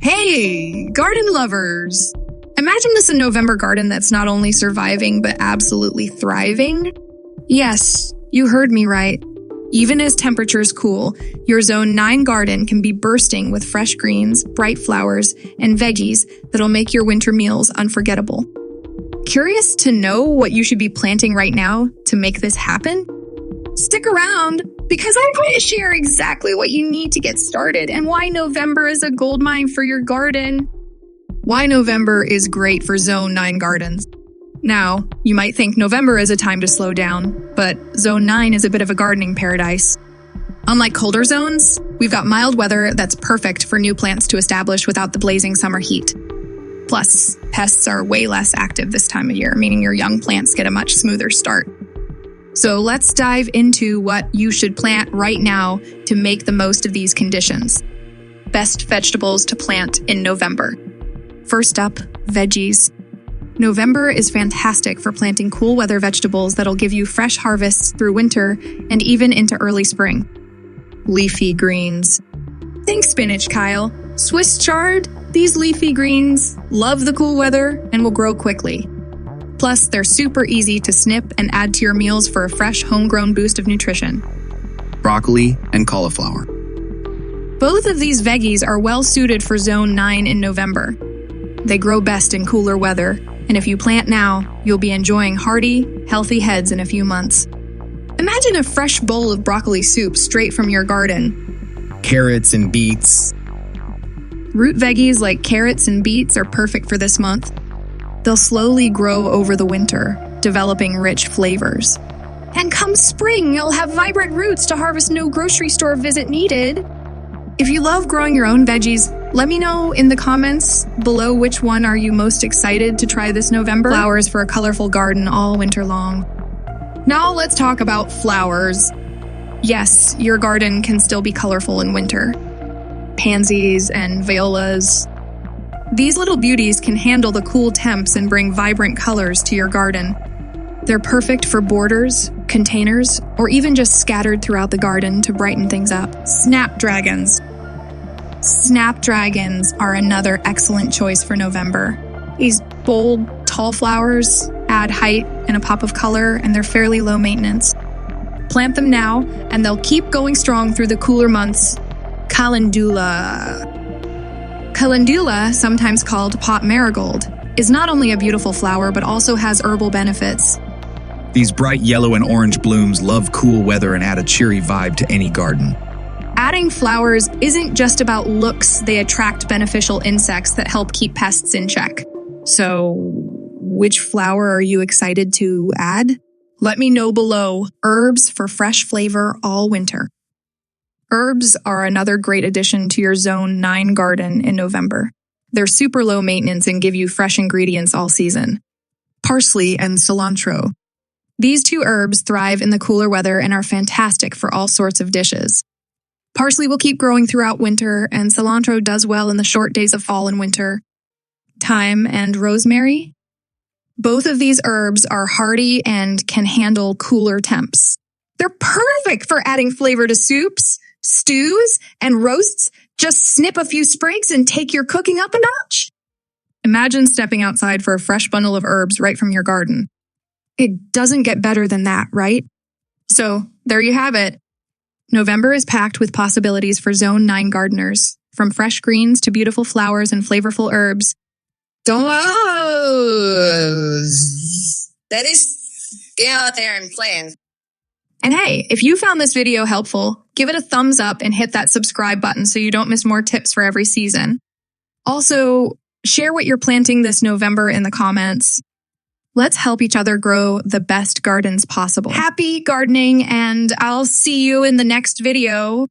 Hey, garden lovers! Imagine this a November garden that's not only surviving, but absolutely thriving. Yes, you heard me right. Even as temperatures cool, your Zone 9 garden can be bursting with fresh greens, bright flowers, and veggies that'll make your winter meals unforgettable. Curious to know what you should be planting right now to make this happen? Stick around, because I'm going to share exactly what you need to get started and why November is a goldmine for your garden. Why November is great for Zone 9 gardens. Now, you might think November is a time to slow down, but Zone 9 is a bit of a gardening paradise. Unlike colder zones, we've got mild weather that's perfect for new plants to establish without the blazing summer heat. Plus, pests are way less active this time of year, meaning your young plants get a much smoother start. So let's dive into what you should plant right now to make the most of these conditions. Best vegetables to plant in November. First up, veggies. November is fantastic for planting cool weather vegetables that'll give you fresh harvests through winter and even into early spring. Leafy greens. Think spinach, Kyle. Swiss chard, these leafy greens love the cool weather and will grow quickly. Plus, they're super easy to snip and add to your meals for a fresh, homegrown boost of nutrition. Broccoli and cauliflower. Both of these veggies are well suited for Zone 9 in November. They grow best in cooler weather, and if you plant now, you'll be enjoying hearty, healthy heads in a few months. Imagine a fresh bowl of broccoli soup straight from your garden. Carrots and beets. Root veggies like carrots and beets are perfect for this month. They'll slowly grow over the winter, developing rich flavors. And come spring, you'll have vibrant roots to harvest no grocery store visit needed. If you love growing your own veggies, let me know in the comments below which one are you most excited to try this November. Flowers for a colorful garden all winter long. Now let's talk about flowers. Yes, your garden can still be colorful in winter. Pansies and violas. These little beauties can handle the cool temps and bring vibrant colors to your garden. They're perfect for borders, containers, or even just scattered throughout the garden to brighten things up. Snapdragons. Snapdragons are another excellent choice for November. These bold, tall flowers add height and a pop of color, and they're fairly low maintenance. Plant them now, and they'll keep going strong through the cooler months. Calendula. Calendula, sometimes called pot marigold, is not only a beautiful flower but also has herbal benefits. These bright yellow and orange blooms love cool weather and add a cheery vibe to any garden. Adding flowers isn't just about looks, they attract beneficial insects that help keep pests in check. So, which flower are you excited to add? Let me know below. Herbs for fresh flavor all winter. Herbs are another great addition to your Zone 9 garden in November. They're super low maintenance and give you fresh ingredients all season. Parsley and cilantro. These two herbs thrive in the cooler weather and are fantastic for all sorts of dishes. Parsley will keep growing throughout winter, and cilantro does well in the short days of fall and winter. Thyme and rosemary. Both of these herbs are hardy and can handle cooler temps. They're perfect for adding flavor to soups, stews, and roasts. Just snip a few sprigs and take your cooking up a notch. Imagine stepping outside for a fresh bundle of herbs right from your garden. It doesn't get better than that, right? So, there you have it. November is packed with possibilities for Zone 9 gardeners, from fresh greens to beautiful flowers and flavorful herbs. That is, get out there and plan. And hey, if you found this video helpful, give it a thumbs up and hit that subscribe button so you don't miss more tips for every season. Also, share what you're planting this November in the comments. Let's help each other grow the best gardens possible. Happy gardening, and I'll see you in the next video.